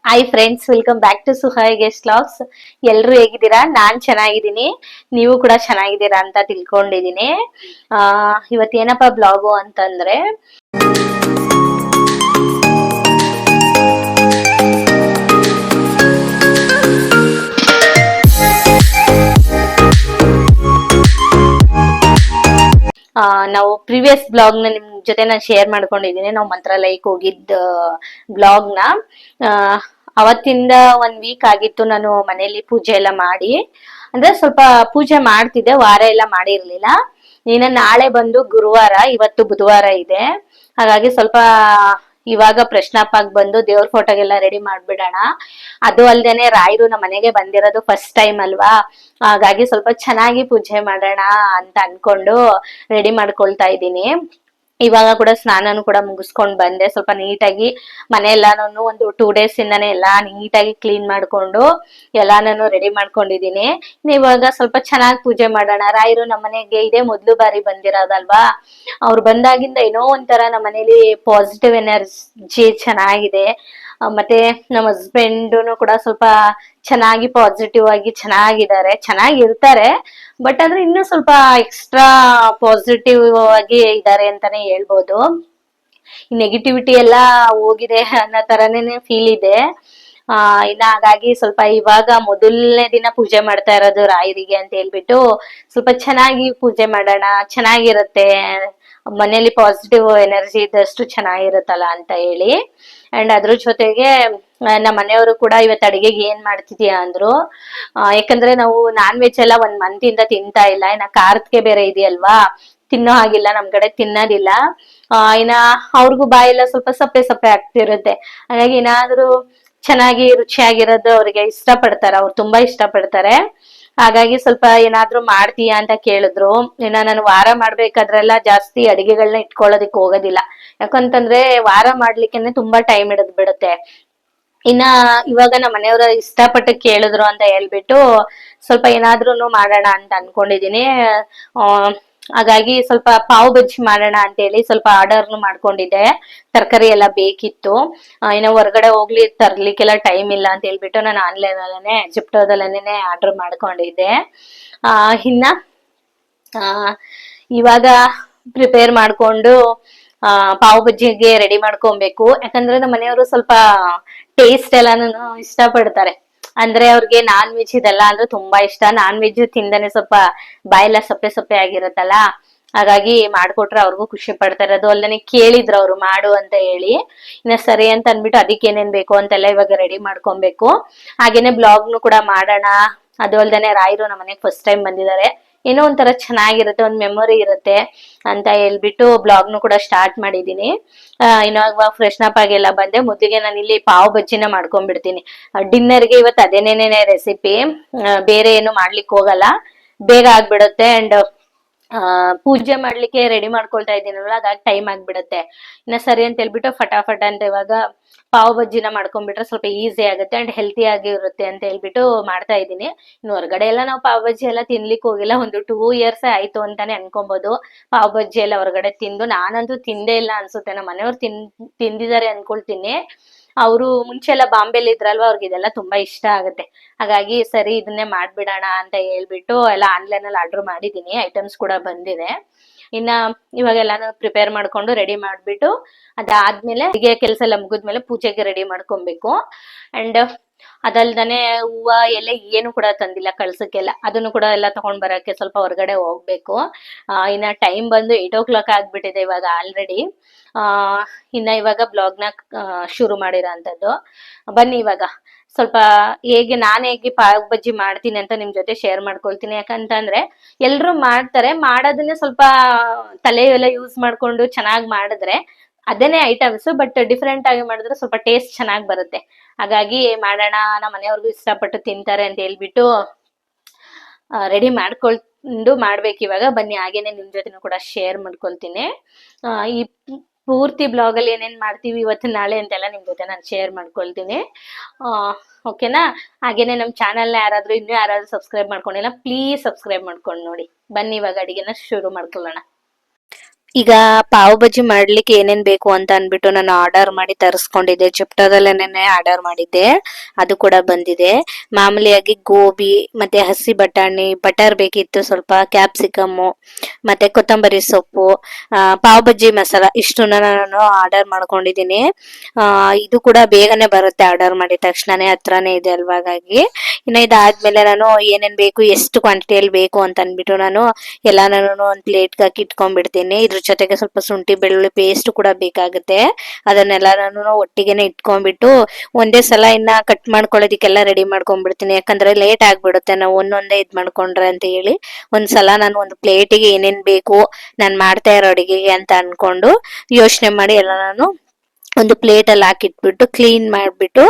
Hi friends, welcome back to ಸುಹಾಯ್ guest logs. ಎಲ್ಲರೂ ಹೇಗಿದ್ದೀರಾ? ನಾನ್ ಚೆನ್ನಾಗಿದ್ದೀನಿ, ನೀವು ಕೂಡ ಚೆನ್ನಾಗಿದ್ದೀರಾ ಅಂತ ತಿಳ್ಕೊಂಡಿದ್ದೀನಿ. ಇವತ್ತೇನಪ್ಪ ಬ್ಲಾಗು ಅಂತಂದ್ರೆ, ನಾವು ಪ್ರೀವಿಯಸ್ ಬ್ಲಾಗ್ ನ ನಿಮ್ ಜೊತೆ ನಾನು ಶೇರ್ ಮಾಡ್ಕೊಂಡಿದ್ದೀನಿ. ನಾವು ಮಂತ್ರಾಲಯಕ್ಕೆ ಹೋಗಿದ್ದ ಬ್ಲಾಗ್ ನ ಅವತ್ತಿಂದ 1 ವೀಕ್ ಆಗಿತ್ತು ನಾನು ಮನೆಯಲ್ಲಿ ಪೂಜೆ ಎಲ್ಲ ಮಾಡಿ. ಅಂದ್ರೆ ಸ್ವಲ್ಪ ಪೂಜೆ ಮಾಡ್ತಿದ್ದೆ, ವಾರ ಎಲ್ಲ ಮಾಡಿರ್ಲಿಲ್ಲ. ಇನ್ನ ನಾಳೆ ಬಂದು ಗುರುವಾರ, ಇವತ್ತು ಬುಧವಾರ ಇದೆ. ಹಾಗಾಗಿ ಸ್ವಲ್ಪ ಇವಾಗ ಪ್ರಶ್ನಾಪ್ ಆಗಿ ಬಂದು ದೇವ್ರ ಫೋಟೋಗೆಲ್ಲ ರೆಡಿ ಮಾಡ್ಬಿಡೋಣ. ಅದು ಅಲ್ದೇನೆ ರಾಯರು ನಮ್ಮ ಮನೆಗೆ ಬಂದಿರೋದು ಫಸ್ಟ್ ಟೈಮ್ ಅಲ್ವಾ, ಹಾಗಾಗಿ ಸ್ವಲ್ಪ ಚೆನ್ನಾಗಿ ಪೂಜೆ ಮಾಡೋಣ ಅಂತ ಅನ್ಕೊಂಡು ರೆಡಿ ಮಾಡ್ಕೊಳ್ತಾ ಇದ್ದೀನಿ. ಇವಾಗ ಕೂಡ ಸ್ನಾನನು ಕೂಡ ಮುಗಿಸ್ಕೊಂಡ್ ಬಂದೆ. ಸ್ವಲ್ಪ ನೀಟಾಗಿ ಮನೆ ಎಲ್ಲಾನು ಒಂದು 2 days ಇಂದಾನೆ ಎಲ್ಲಾ ನೀಟಾಗಿ ಕ್ಲೀನ್ ಮಾಡ್ಕೊಂಡು ಎಲ್ಲಾನು ರೆಡಿ ಮಾಡ್ಕೊಂಡಿದೀನಿ. ಇವಾಗ ಸ್ವಲ್ಪ ಚೆನ್ನಾಗಿ ಪೂಜೆ ಮಾಡೋಣ. ರಾಯರು ನಮ್ಮ ಮನೆಗೆ ಇದೇ ಮೊದ್ಲು ಬಾರಿ ಬಂದಿರೋದಲ್ವಾ, ಅವ್ರು ಬಂದಾಗಿಂದ ಏನೋ ಒಂಥರ ನಮ್ಮ ಮನೇಲಿ ಪಾಸಿಟಿವ್ ಎನರ್ಜಿ ಚೆನ್ನಾಗಿದೆ. ಮತ್ತೆ ನಮ್ಮ ಹಸ್ಬೆಂಡ್ನು ಕೂಡ ಸ್ವಲ್ಪ ಚೆನ್ನಾಗಿ ಪಾಸಿಟಿವ್ ಆಗಿ ಚೆನ್ನಾಗಿದ್ದಾರೆ, ಚೆನ್ನಾಗಿರ್ತಾರೆ. ಬಟ್ ಆದ್ರೆ ಇನ್ನೂ ಸ್ವಲ್ಪ ಎಕ್ಸ್ಟ್ರಾ ಪಾಸಿಟಿವ್ ಆಗಿ ಇದ್ದಾರೆ ಅಂತಾನೆ ಹೇಳ್ಬೋದು. ನೆಗೆಟಿವಿಟಿ ಎಲ್ಲ ಹೋಗಿದೆ ಅನ್ನೋ ತರನೇ ಫೀಲ್ ಇದೆ. ಇನ್ನ ಹಾಗಾಗಿ ಸ್ವಲ್ಪ ಇವಾಗ ಮೊದಲನೇ ದಿನ ಪೂಜೆ ಮಾಡ್ತಾ ಇರೋದು ರಾಯರಿಗೆ ಅಂತ ಹೇಳ್ಬಿಟ್ಟು ಸ್ವಲ್ಪ ಚೆನ್ನಾಗಿ ಪೂಜೆ ಮಾಡೋಣ, ಚೆನ್ನಾಗಿರುತ್ತೆ ಮನೇಲಿ ಪಾಸಿಟಿವ್ ಎನರ್ಜಿ ಇದ್ದಷ್ಟು ಚೆನ್ನಾಗಿರುತ್ತಲ್ಲ ಅಂತ ಹೇಳಿ. ಅಂಡ್ ಅದ್ರ ಜೊತೆಗೆ ನಮ್ಮ ಮನೆಯವರು ಕೂಡ ಇವತ್ತು ಅಡಿಗೆಗೆ ಏನ್ ಮಾಡ್ತಿದ್ಯಾ ಅಂದ್ರು. ಯಾಕಂದ್ರೆ ನಾವು ನಾನ್ ವೆಜ್ ಎಲ್ಲ 1 month ಇಂದ ತಿಂತಾ ಇಲ್ಲ. ಇನ್ನ ಕಾರ್ತಿಗೆ ಬೇರೆ ಇದೆಯಲ್ವಾ, ತಿನ್ನೋ ಹಾಗಿಲ್ಲ, ನಮ್ ಕಡೆ ತಿನ್ನೋದಿಲ್ಲ. ಇನ್ನ ಅವ್ರಿಗೂ ಬಾಯೆಲ್ಲ ಸ್ವಲ್ಪ ಸಪ್ಪೆ ಸಪ್ಪೆ ಆಗ್ತಿರುತ್ತೆ. ಹಾಗಾಗಿ ಏನಾದ್ರೂ ಚೆನ್ನಾಗಿ ರುಚಿಯಾಗಿರೋದು ಅವ್ರಿಗೆ ಇಷ್ಟ ಪಡ್ತಾರೆ, ಅವ್ರು ತುಂಬಾ ಇಷ್ಟ ಪಡ್ತಾರೆ. ಹಾಗಾಗಿ ಸ್ವಲ್ಪ ಏನಾದ್ರೂ ಮಾಡ್ತೀಯಾ ಅಂತ ಕೇಳಿದ್ರು. ಇನ್ನ ನಾನು ವಾರ ಮಾಡ್ಬೇಕಾದ್ರೆಲ್ಲ ಜಾಸ್ತಿ ಅಡಿಗೆಗಳನ್ನ ಇಟ್ಕೊಳ್ಳೋದಿಕ್ ಹೋಗೋದಿಲ್ಲ. ಯಾಕಂತಂದ್ರೆ ವಾರ ಮಾಡ್ಲಿಕ್ಕೆನೆ ತುಂಬಾ ಟೈಮ್ ಹಿಡಿದ್ ಬಿಡುತ್ತೆ. ಇನ್ನ ಇವಾಗ ನಮ್ಮ ಮನೆಯವರು ಇಷ್ಟಪಟ್ಟು ಕೇಳಿದ್ರು ಅಂತ ಹೇಳ್ಬಿಟ್ಟು ಸ್ವಲ್ಪ ಏನಾದ್ರೂ ಮಾಡೋಣ ಅಂತ ಅನ್ಕೊಂಡಿದೀನಿ. ಹಾಗಾಗಿ ಸ್ವಲ್ಪ ಪಾವ್ ಬಜ್ಜಿ ಮಾಡೋಣ ಅಂತ ಹೇಳಿ ಸ್ವಲ್ಪ ಆರ್ಡರ್ನು ಮಾಡ್ಕೊಂಡಿದ್ದೆ. ತರಕಾರಿ ಎಲ್ಲ ಬೇಕಿತ್ತು. ಇನ್ನು ಹೊರಗಡೆ ಹೋಗ್ಲಿ ತರ್ಲಿಕ್ಕೆಲ್ಲ ಟೈಮ್ ಇಲ್ಲ ಅಂತ ಹೇಳ್ಬಿಟ್ಟು ನಾನು ಆನ್ಲೈನ್ ಅಲ್ಲೇನೆ ಜಿಪ್ಟೋದಲ್ಲೇನೆ ಆರ್ಡರ್ ಮಾಡ್ಕೊಂಡಿದ್ದೆ. ಇನ್ನ ಇವಾಗ ಪ್ರಿಪೇರ್ ಮಾಡ್ಕೊಂಡು ಪಾವ್ ಬಜ್ಜಿಗೆ ರೆಡಿ ಮಾಡ್ಕೊಬೇಕು. ಯಾಕಂದ್ರೆ ನಮ್ಮ ಮನೆಯವರು ಸ್ವಲ್ಪ ಟೇಸ್ಟ್ ಎಲ್ಲಾನು ಇಷ್ಟ ಪಡ್ತಾರೆ. ಅಂದ್ರೆ ಅವ್ರಿಗೆ ನಾನ್ ವೆಜ್ ಇದೆಲ್ಲ ಅಂದ್ರೆ ತುಂಬಾ ಇಷ್ಟ. ನಾನ್ ವೆಜ್ ತಿಂದನೆ ಸ್ವಲ್ಪ ಬಾಯೆಲ್ಲ ಸಪ್ಪೆ ಸಪ್ಪೆ ಆಗಿರುತ್ತಲ್ಲ, ಹಾಗಾಗಿ ಮಾಡ್ಕೊಟ್ರೆ ಅವ್ರಿಗೂ ಖುಷಿ ಪಡ್ತಾರೆ. ಅದು ಅಲ್ಲದೆ ಕೇಳಿದ್ರು ಅವ್ರು ಮಾಡು ಅಂತ ಹೇಳಿ. ಇನ್ನ ಸರಿ ಅಂತ ಅನ್ಬಿಟ್ಟು ಅದಕ್ಕೆ ಏನೇನ್ ಬೇಕು ಅಂತೆಲ್ಲ ಇವಾಗ ರೆಡಿ ಮಾಡ್ಕೊಬೇಕು. ಹಾಗೇನೆ ಬ್ಲಾಗ್ನು ಕೂಡ ಮಾಡೋಣ. ಅದು ಅಲ್ದೇನೆ ರಾಯರು ನಮ್ಮ ಮನೆಗೆ ಫಸ್ಟ್ ಟೈಮ್ ಬಂದಿದ್ದಾರೆ, ಏನೋ ಒಂಥರ ಚೆನ್ನಾಗಿರುತ್ತೆ, ಒಂದ್ ಮೆಮೊರಿ ಇರುತ್ತೆ ಅಂತ ಹೇಳ್ಬಿಟ್ಟು ಬ್ಲಾಗ್ನು ಕೂಡ ಸ್ಟಾರ್ಟ್ ಮಾಡಿದೀನಿ. ಇವಾಗ ಫ್ರೆಶ್ ಅಪ್ ಆಗೆಲ್ಲ ಬಂದೆ. ಮೊದಲಿಗೆ ನಾನು ಇಲ್ಲಿ ಪಾವ್ ಬಜ್ಜಿನ ಮಾಡ್ಕೊಂಡ್ಬಿಡ್ತೀನಿ. ಡಿನ್ನರ್ಗೆ ಇವತ್ತು ಅದೇನೇನೇ ರೆಸಿಪಿ, ಬೇರೆ ಏನು ಮಾಡ್ಲಿಕ್ಕೆ ಹೋಗಲ್ಲ, ಬೇಗ ಆಗ್ಬಿಡುತ್ತೆ. ಅಂಡ್ ಪೂಜೆ ಮಾಡ್ಲಿಕ್ಕೆ ರೆಡಿ ಮಾಡ್ಕೊಳ್ತಾ ಇದ್ದೀನಲ್ಲ, ಹಾಗಾಗಿ ಟೈಮ್ ಆಗ್ಬಿಡತ್ತೆ. ಇನ್ನ ಸರಿ ಅಂತ ಹೇಳ್ಬಿಟ್ಟು ಫಟಾಫಟ ಅಂತ ಇವಾಗ ಪಾವ್ ಬಜ್ಜಿನ ಮಾಡ್ಕೊಂಡ್ಬಿಟ್ರೆ ಸ್ವಲ್ಪ ಈಸಿ ಆಗುತ್ತೆ ಅಂಡ್ ಹೆಲ್ತಿ ಆಗಿ ಇರುತ್ತೆ ಅಂತ ಹೇಳ್ಬಿಟ್ಟು ಮಾಡ್ತಾ ಇದ್ದೀನಿ. ಇನ್ನು ಹೊರಗಡೆ ಎಲ್ಲ ನಾವು ಪಾವ್ ಬಜ್ಜಿ ಎಲ್ಲ ತಿನ್ಲಿಕ್ಕೆ ಹೋಗಿಲ್ಲ, ಒಂದು 2 years ಆಯ್ತು ಅಂತಾನೆ ಅನ್ಕೊಬಹುದು ಪಾವ್ ಬಜ್ಜಿ ಎಲ್ಲ ಹೊರಗಡೆ ತಿಂದು. ನಾನಂತೂ ತಿಂದೇ ಇಲ್ಲ ಅನ್ಸುತ್ತೆ, ನಮ್ಮ ಮನೆಯವ್ರು ತಿಂದಿದ್ದಾರೆ ಅನ್ಕೊಳ್ತೀನಿ. ಅವರು ಮುಂಚೆ ಎಲ್ಲ ಬಾಂಬೆಲಿ ಇದ್ರಲ್ವಾ, ಅವ್ರಿಗೆ ಇದೆಲ್ಲ ತುಂಬಾ ಇಷ್ಟ ಆಗುತ್ತೆ. ಹಾಗಾಗಿ ಸರಿ ಇದನ್ನೇ ಮಾಡ್ಬಿಡೋಣ ಅಂತ ಹೇಳ್ಬಿಟ್ಟು ಎಲ್ಲ ಆನ್ಲೈನ್ ಅಲ್ಲಿ ಆರ್ಡರ್ ಮಾಡಿದೀನಿ. ಐಟಮ್ಸ್ ಕೂಡ ಬಂದಿದೆ. ಇನ್ನ ಇವಾಗೆಲ್ಲಾನು ಪ್ರಿಪೇರ್ ಮಾಡ್ಕೊಂಡು ರೆಡಿ ಮಾಡ್ಬಿಟ್ಟು ಅದಾದ್ಮೇಲೆ ಅಡಿಗೆ ಕೆಲಸ ಎಲ್ಲ ಮುಗಿದ್ಮೇಲೆ ಪೂಜೆಗೆ ರೆಡಿ ಮಾಡ್ಕೊಬೇಕು. ಅಂಡ್ ಅದಲ್ದನೆ ಹೂವ ಎಲೆ ಏನು ಕೂಡ ತಂದಿಲ್ಲ ಕಳ್ಸಕ್ಕೆಲ್ಲ, ಅದನ್ನು ಕೂಡ ಎಲ್ಲ ತಗೊಂಡ್ ಬರಕ್ಕೆ ಸ್ವಲ್ಪ ಹೊರಗಡೆ ಹೋಗ್ಬೇಕು. ಇನ್ನ ಟೈಮ್ ಬಂದು 8 o'clock ಆಗ್ಬಿಟ್ಟಿದೆ ಇವಾಗ ಆಲ್ರೆಡಿ. ಇನ್ನ ಇವಾಗ ಬ್ಲಾಗ್ನ ಶುರು ಮಾಡಿರೋ ಬನ್ನಿ ಇವಾಗ ಸ್ವಲ್ಪ ನಾನು ಹೇಗೆ ಪಾವ್ ಬಜ್ಜಿ ಮಾಡ್ತೀನಿ ಅಂತ ನಿಮ್ ಜೊತೆ ಶೇರ್ ಮಾಡ್ಕೊಳ್ತೀನಿ. ಯಾಕಂತಂದ್ರೆ ಎಲ್ರು ಮಾಡ್ತಾರೆ, ಮಾಡೋದನ್ನೇ ಸ್ವಲ್ಪ ತಲೆ ಎಲ್ಲ ಯೂಸ್ ಮಾಡ್ಕೊಂಡು ಚೆನ್ನಾಗಿ ಮಾಡಿದ್ರೆ ಅದೇನೇ ಐಟಮ್ಸ್, ಬಟ್ ಡಿಫ್ರೆಂಟ್ ಆಗಿ ಮಾಡಿದ್ರೆ ಸ್ವಲ್ಪ ಟೇಸ್ಟ್ ಚೆನ್ನಾಗಿ ಬರುತ್ತೆ. ಹಾಗಾಗಿ ಮಾಡೋಣ, ನಮ್ಮ ಮನೆಯವ್ರಿಗೂ ಇಷ್ಟಪಟ್ಟು ತಿಂತಾರೆ ಅಂತ ಹೇಳ್ಬಿಟ್ಟು ರೆಡಿ ಮಾಡ್ಕೊಂಡು ಮಾಡ್ಬೇಕು ಇವಾಗ. ಬನ್ನಿ ಹಾಗೇನೆ ನಿಮ್ ಜೊತೆನೂ ಕೂಡ ಶೇರ್ ಮಾಡ್ಕೊಳ್ತೀನಿ. ಈ ಪೂರ್ತಿ ಬ್ಲಾಗ್ ಅಲ್ಲಿ ಏನೇನ್ ಮಾಡ್ತೀವಿ ಇವತ್ತು ನಾಳೆ ಅಂತೆಲ್ಲ ನಿಮ್ ಜೊತೆ ನಾನು ಶೇರ್ ಮಾಡ್ಕೊಳ್ತೀನಿ. ಓಕೆನಾ? ಹಾಗೇನೆ ನಮ್ ಚಾನಲ್ನ ಇನ್ನೂ ಯಾರಾದ್ರೂ ಸಬ್ಸ್ಕ್ರೈಬ್ ಮಾಡ್ಕೊಂಡಿಲ್ಲ, ಪ್ಲೀಸ್ ಸಬ್ಸ್ಕ್ರೈಬ್ ಮಾಡ್ಕೊಂಡು ನೋಡಿ. ಬನ್ನಿ ಇವಾಗ ಅಡಿಗೆನ ಶುರು ಮಾಡ್ಕೊಳ್ಳೋಣ. ಈಗ ಪಾವ್ ಬಜ್ಜಿ ಮಾಡ್ಲಿಕ್ಕೆ ಏನೇನ್ ಬೇಕು ಅಂತ ಅನ್ಬಿಟ್ಟು ನಾನು ಆರ್ಡರ್ ಮಾಡಿ ತರಿಸ್ಕೊಂಡಿದ್ದೆ. ಜೆಪ್ಟೋದಲ್ಲೇನೆ ಆರ್ಡರ್ ಮಾಡಿದ್ದೆ, ಅದು ಕೂಡ ಬಂದಿದೆ. ಮಾಮೂಲಿಯಾಗಿ ಗೋಬಿ ಮತ್ತೆ ಹಸಿ ಬಟಾಣಿ, ಬಟರ್ ಬೇಕಿತ್ತು, ಸ್ವಲ್ಪ ಕ್ಯಾಪ್ಸಿಕಮ್ಮು ಮತ್ತೆ ಕೊತ್ತಂಬರಿ ಸೊಪ್ಪು, ಪಾವ್ ಬಜ್ಜಿ ಮಸಾಲ ಇಷ್ಟನ್ನ ನಾನು ಆರ್ಡರ್ ಮಾಡ್ಕೊಂಡಿದ್ದೀನಿ. ಇದು ಕೂಡ ಬೇಗನೆ ಬರುತ್ತೆ ಆರ್ಡರ್ ಮಾಡಿದ ತಕ್ಷಣನೇ, ಹತ್ರನೇ ಇದೆ ಅಲ್ವಾ. ಹಾಗಾಗಿ ಇನ್ನ ಇದಾದ್ಮೇಲೆ ನಾನು ಏನೇನ್ ಬೇಕು, ಎಷ್ಟು ಕ್ವಾಂಟಿಟಿಯಲ್ಲಿ ಬೇಕು ಅಂತ ಅನ್ಬಿಟ್ಟು ನಾನು ಎಲ್ಲ ನಾನು ಒಂದ್ ಪ್ಲೇಟ್ಗೆ ಹಾಕಿ ಇಟ್ಕೊಂಡ್ಬಿಡ್ತೀನಿ. ಇದ್ರ ಜೊತೆಗೆ ಸ್ವಲ್ಪ ಶುಂಠಿ ಬೆಳ್ಳುಳ್ಳಿ ಪೇಸ್ಟ್ ಕೂಡ ಬೇಕಾಗುತ್ತೆ. ಅದನ್ನೆಲ್ಲ ನಾನು ಒಟ್ಟಿಗೆನೆ ಇಟ್ಕೊಂಡ್ಬಿಟ್ಟು ಒಂದೇ ಸಲ ಇನ್ನ ಕಟ್ ಮಾಡ್ಕೊಳ್ಳೋದಿಕ್ಕೆಲ್ಲ ರೆಡಿ ಮಾಡ್ಕೊಂಡ್ಬಿಡ್ತೀನಿ. ಯಾಕಂದ್ರೆ ಲೇಟ್ ಆಗ್ಬಿಡುತ್ತೆ ನಾವು ಒಂದೊಂದೇ ಇದ್ ಮಾಡ್ಕೊಂಡ್ರೆ ಅಂತ ಹೇಳಿ ಒಂದ್ಸಲ ನಾನು ಒಂದು ಪ್ಲೇಟಿಗೆ ಏನೇನ್ ಬೇಕು ನಾನ್ ಮಾಡ್ತಾ ಇರೋ ಅಡಿಗೆಗೆ ಅಂತ ಅನ್ಕೊಂಡು ಯೋಚನೆ ಮಾಡಿ ಎಲ್ಲ ನಾನು ಒಂದು ಪ್ಲೇಟ್ ಅಲ್ಲಿ ಹಾಕಿಟ್ಬಿಟ್ಟು ಕ್ಲೀನ್ ಮಾಡ್ಬಿಟ್ಟು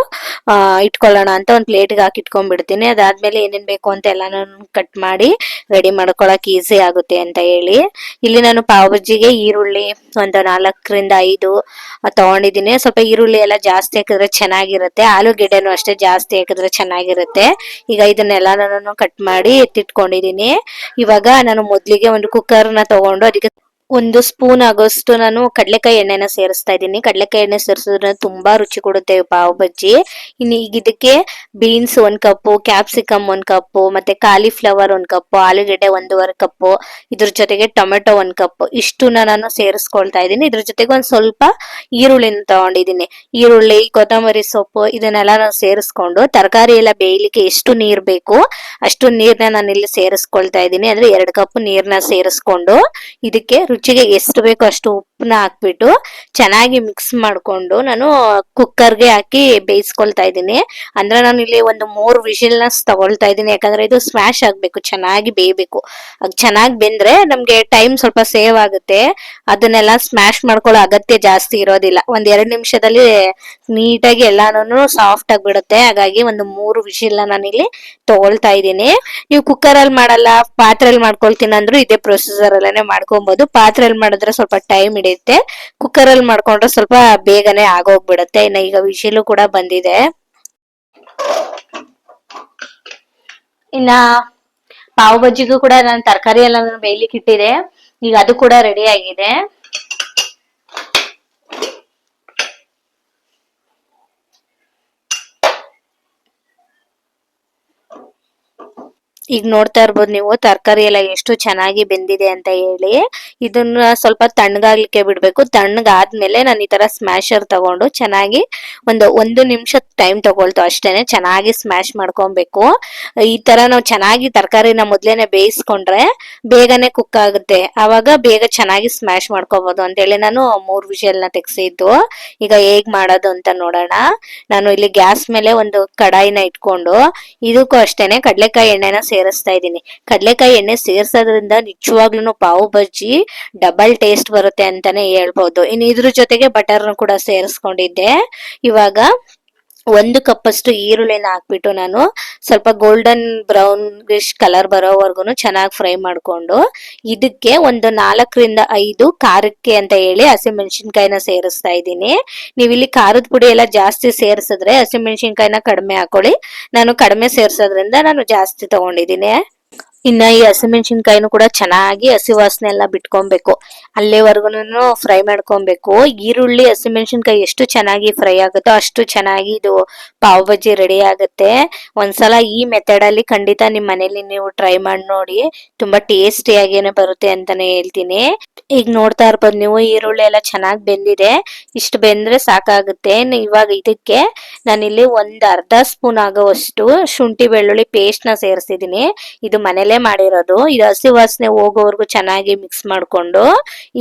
ಇಟ್ಕೊಳ್ಳೋಣ ಅಂತ ಒಂದು ಪ್ಲೇಟ್ಗೆ ಹಾಕಿ ಇಟ್ಕೊಂಡ್ಬಿಡ್ತೀನಿ. ಅದಾದ್ಮೇಲೆ ಏನೇನ್ ಬೇಕು ಅಂತ ಎಲ್ಲ ನಾನು ಕಟ್ ಮಾಡಿ ರೆಡಿ ಮಾಡ್ಕೊಳಕ್ ಈಸಿ ಆಗುತ್ತೆ ಅಂತ ಹೇಳಿ ಇಲ್ಲಿ ನಾನು ಪಾವ್ ಬಜ್ಜಿಗೆ ಈರುಳ್ಳಿ ಒಂದು 4 ರಿಂದ 5 ತಗೊಂಡಿದ್ದೀನಿ. ಸ್ವಲ್ಪ ಈರುಳ್ಳಿ ಎಲ್ಲ ಜಾಸ್ತಿ ಹಾಕಿದ್ರೆ ಚೆನ್ನಾಗಿರುತ್ತೆ, ಆಲೂಗೆಡ್ಡೆನೂ ಅಷ್ಟೇ ಜಾಸ್ತಿ ಹಾಕಿದ್ರೆ ಚೆನ್ನಾಗಿರುತ್ತೆ. ಈಗ ಇದನ್ನೆಲ್ಲ ನಾನು ಕಟ್ ಮಾಡಿ ಎತ್ತಿಟ್ಕೊಂಡಿದೀನಿ. ಇವಾಗ ನಾನು ಮೊದ್ಲಿಗೆ ಒಂದು ಕುಕ್ಕರ್ನ ತಗೊಂಡು ಅದಕ್ಕೆ 1 ಸ್ಪೂನ್ ಆಗೋಷ್ಟು ನಾನು ಕಡ್ಲೆಕಾಯಿ ಎಣ್ಣೆನ ಸೇರಿಸ್ತಾ ಇದ್ದೀನಿ. ಕಡ್ಲೆಕಾಯಿ ಎಣ್ಣೆ ಸೇರಿಸಿದ್ರೆ ತುಂಬಾ ರುಚಿ ಕೊಡುತ್ತೆ ಪಾವ್ ಬಜ್ಜಿ. ಇನ್ನು ಈಗ ಇದಕ್ಕೆ ಬೀನ್ಸ್ 1 ಕಪ್, ಕ್ಯಾಪ್ಸಿಕಮ್ 1 ಕಪ್, ಮತ್ತೆ ಕಾಲಿಫ್ಲವರ್ 1 ಕಪ್, ಆಲೂಗೆಡ್ಡೆ 1.5 ಕಪ್, ಇದ್ರ ಜೊತೆಗೆ ಟೊಮೆಟೊ 1 ಕಪ್, ಇಷ್ಟನ್ನ ನಾನು ಸೇರಿಸ್ಕೊಳ್ತಾ ಇದ್ದೀನಿ. ಇದ್ರ ಜೊತೆಗೆ ಒಂದ್ ಸ್ವಲ್ಪ ಈರುಳ್ಳಿನ ತಗೊಂಡಿದ್ದೀನಿ. ಈರುಳ್ಳಿ, ಕೊತ್ತಂಬರಿ ಸೊಪ್ಪು ಇದನ್ನೆಲ್ಲ ನಾನು ಸೇರಿಸ್ಕೊಂಡು ತರಕಾರಿ ಎಲ್ಲ ಬೇಯಲಿಕ್ಕೆ ಎಷ್ಟು ನೀರ್ ಬೇಕು ಅಷ್ಟು ನೀರ್ನ ನಾನು ಇಲ್ಲಿ ಸೇರಿಸ್ಕೊಳ್ತಾ ಇದ್ದೀನಿ. ಅಂದ್ರೆ 2 ಕಪ್ ನೀರ್ನ ಸೇರಿಸ್ಕೊಂಡು ಇದಕ್ಕೆ ರುಚಿಗೆ ಎಷ್ಟು ಬೇಕೋ ಅಷ್ಟು ಉಪ್ಪನ್ನ ಹಾಕ್ಬಿಟ್ಟು ಚೆನ್ನಾಗಿ ಮಿಕ್ಸ್ ಮಾಡ್ಕೊಂಡು ನಾನು ಕುಕ್ಕರ್ಗೆ ಹಾಕಿ ಬೇಯಿಸ್ಕೊಳ್ತಾ ಇದ್ದೀನಿ. ಅಂದ್ರೆ ನಾನು ಇಲ್ಲಿ ಒಂದು 3 ವಿಷಿಲ್ನ ತಗೊಳ್ತಾ ಇದ್ದೀನಿ. ಯಾಕಂದ್ರೆ ಇದು ಸ್ಮ್ಯಾಶ್ ಆಗ್ಬೇಕು, ಚೆನ್ನಾಗಿ ಬೇಯಬೇಕು. ಅದು ಚೆನ್ನಾಗಿ ಬೆಂದ್ರೆ ನಮ್ಗೆ ಟೈಮ್ ಸ್ವಲ್ಪ ಸೇವ್ ಆಗುತ್ತೆ. ಅದನ್ನೆಲ್ಲ ಸ್ಮ್ಯಾಶ್ ಮಾಡ್ಕೊಳ್ಳೋ ಅಗತ್ಯ ಜಾಸ್ತಿ ಇರೋದಿಲ್ಲ. 1-2 ನಿಮಿಷದಲ್ಲಿ ನೀಟಾಗಿ ಎಲ್ಲಾನು ಸಾಫ್ಟ್ ಆಗಿಬಿಡುತ್ತೆ. ಹಾಗಾಗಿ ಒಂದು 3 ವಿಷಿಲ್ನ ನಾನಿಲ್ಲಿ ತಗೊಳ್ತಾ ಇದ್ದೀನಿ. ನೀವು ಕುಕ್ಕರ್ ಅಲ್ಲಿ ಮಾಡಲ್ಲ, ಪಾತ್ರೆಯಲ್ಲಿ ಮಾಡ್ಕೊಳ್ತೀನಿ ಅಂದ್ರೂ ಇದೇ ಪ್ರೊಸೀಜರ್ ಅಲ್ಲೇನೆ ಮಾಡ್ಕೊಬಹುದು. ಪಾತ್ರೆಯಲ್ಲಿ ಮಾಡಿದ್ರೆ ಸ್ವಲ್ಪ ಟೈಮ್ ಹಿಡಿಯುತ್ತೆ, ಕುಕ್ಕರ್ ಅಲ್ಲಿ ಮಾಡ್ಕೊಂಡ್ರೆ ಸ್ವಲ್ಪ ಬೇಗನೆ ಆಗೋಗ್ಬಿಡುತ್ತೆ. ಇನ್ನು ಈಗ ವಿಷಿಲು ಕೂಡ ಬಂದಿದೆ. ಇನ್ನ ಪಾವ್ ಬಜ್ಜಿಗೂ ಕೂಡ ನಾನು ತರಕಾರಿ ಎಲ್ಲ ಬೇಯ್ಲಿಕ್ಕೆ ಇಟ್ಟಿದೆ. ಈಗ ಅದು ಕೂಡ ರೆಡಿ ಆಗಿದೆ. ಈಗ ನೋಡ್ತಾ ಇರ್ಬೋದು ನೀವು ತರಕಾರಿ ಎಲ್ಲ ಎಷ್ಟು ಚೆನ್ನಾಗಿ ಬೆಂದಿದೆ ಅಂತ ಹೇಳಿ. ಇದನ್ನ ಸ್ವಲ್ಪ ತಣ್ಣಗಾಗ್ಲಿಕ್ಕೆ ಬಿಡ್ಬೇಕು. ತಣ್ಣಗಾದ್ಮೇಲೆ ನಾನು ಈ ತರ ಸ್ಮ್ಯಾಶರ್ ತಗೊಂಡು ಚೆನ್ನಾಗಿ ಒಂದು ನಿಮಿಷ ಟೈಮ್ ತಗೊಳ್ತು ಅಷ್ಟೇನೆ, ಚೆನ್ನಾಗಿ ಸ್ಮ್ಯಾಶ್ ಮಾಡ್ಕೊಬೇಕು. ಈ ತರ ನಾವು ಚೆನ್ನಾಗಿ ತರಕಾರಿನ ಮೊದ್ಲೇನೆ ಬೇಯಿಸ್ಕೊಂಡ್ರೆ ಬೇಗನೆ ಕುಕ್ ಆಗುತ್ತೆ, ಆವಾಗ ಬೇಗ ಚೆನ್ನಾಗಿ ಸ್ಮ್ಯಾಶ್ ಮಾಡ್ಕೋಬಹುದು ಅಂತ ಹೇಳಿ ನಾನು 3 ವಿಷಲ್ನ ತೆಗ್ಸಿದ್ದು. ಈಗ ಹೇಗ್ ಮಾಡೋದು ಅಂತ ನೋಡೋಣ. ನಾನು ಇಲ್ಲಿ ಗ್ಯಾಸ್ ಮೇಲೆ ಒಂದು ಕಡಾಯಿನ ಇಟ್ಕೊಂಡು ಇದಕ್ಕೂ ಅಷ್ಟೇನೆ ಕಡ್ಲೆಕಾಯಿ ಎಣ್ಣೆನ ಸೇರಿಸ್ತಾ ಇದ್ದೀನಿ. ಕಡ್ಲೆಕಾಯಿ ಎಣ್ಣೆ ಸೇರ್ಸೋದ್ರಿಂದ ನಿಜವಾಗ್ಲೂ ಪಾವ್ ಬಜ್ಜಿ ಡಬಲ್ ಟೇಸ್ಟ್ ಬರುತ್ತೆ ಅಂತಾನೆ ಹೇಳ್ಬೋದು. ಇನ್ನು ಇದ್ರ ಜೊತೆಗೆ ಬಟರ್ನ ಕೂಡ ಸೇರಿಸ್ಕೊಂಡಿದ್ದೆ. ಇವಾಗ 1 ಕಪ್ ಅಷ್ಟು ಈರುಳ್ಳಿನ ಹಾಕ್ಬಿಟ್ಟು ನಾನು ಸ್ವಲ್ಪ ಗೋಲ್ಡನ್ ಬ್ರೌನ್ ಕಲರ್ ಬರೋವರೆಗೂ ಚೆನ್ನಾಗಿ ಫ್ರೈ ಮಾಡ್ಕೊಂಡು ಇದಕ್ಕೆ ಒಂದು 4 ರಿಂದ 5 ಖಾರಕ್ಕೆ ಅಂತ ಹೇಳಿ ಹಸಿಮೆಣಸಿನ್ಕಾಯಿನ ಸೇರಿಸ್ತಾ ಇದ್ದೀನಿ. ನೀವು ಇಲ್ಲಿ ಖಾರದ ಪುಡಿ ಎಲ್ಲ ಜಾಸ್ತಿ ಸೇರಿಸಿದ್ರೆ ಹಸಿಮೆಣಸಿನ್ಕಾಯಿನ ಕಡಿಮೆ ಹಾಕೊಳ್ಳಿ. ನಾನು ಕಡಿಮೆ ಸೇರ್ಸೋದ್ರಿಂದ ನಾನು ಜಾಸ್ತಿ ತಗೊಂಡಿದ್ದೀನಿ. ಇನ್ನ ಈ ಹಸಿಮೆಣಸಿನ್ಕಾಯಿನೂ ಕೂಡ ಚೆನ್ನಾಗಿ ಹಸಿ ವಾಸನೆ ಎಲ್ಲ ಬಿಟ್ಕೊಬೇಕು, ಅಲ್ಲಿವರೆಗೂ ಫ್ರೈ ಮಾಡ್ಕೊಬೇಕು. ಈರುಳ್ಳಿ ಹಸಿಮೆಣಸಿನ್ಕಾಯಿ ಎಷ್ಟು ಚೆನ್ನಾಗಿ ಫ್ರೈ ಆಗುತ್ತೋ ಅಷ್ಟು ಚೆನ್ನಾಗಿ ಇದು ಪಾವ್ ಬಜ್ಜಿ ರೆಡಿ ಆಗುತ್ತೆ. ಒಂದ್ಸಲ ಈ ಮೆಥಡ್ ಅಲ್ಲಿ ಖಂಡಿತ ನಿಮ್ ಮನೇಲಿ ನೀವು ಟ್ರೈ ಮಾಡಿ ನೋಡಿ, ತುಂಬಾ ಟೇಸ್ಟಿಯಾಗೇನೆ ಬರುತ್ತೆ ಅಂತಾನೆ ಹೇಳ್ತೀನಿ. ಈಗ ನೋಡ್ತಾ ಇರ್ಬೋದು ನೀವು ಈರುಳ್ಳಿ ಎಲ್ಲ ಚೆನ್ನಾಗಿ ಬೆಂದಿದೆ. ಇಷ್ಟು ಬೆಂದ್ರೆ ಸಾಕಾಗುತ್ತೆ. ಇವಾಗ ಇದಕ್ಕೆ ನಾನಿಲ್ಲಿ ಒಂದು 1/2 ಸ್ಪೂನ್ ಆಗುವಷ್ಟು ಶುಂಠಿ ಬೆಳ್ಳುಳ್ಳಿ ಪೇಸ್ಟ್ ನ ಸೇರಿಸಿದೀನಿ. ಇದು ಮನೇಲೆ ಮಾಡಿರೋದು. ಇದು ಹಸಿ ವಾಸನೆ ಹೋಗೋವರೆಗೂ ಚೆನ್ನಾಗಿ ಮಿಕ್ಸ್ ಮಾಡ್ಕೊಂಡು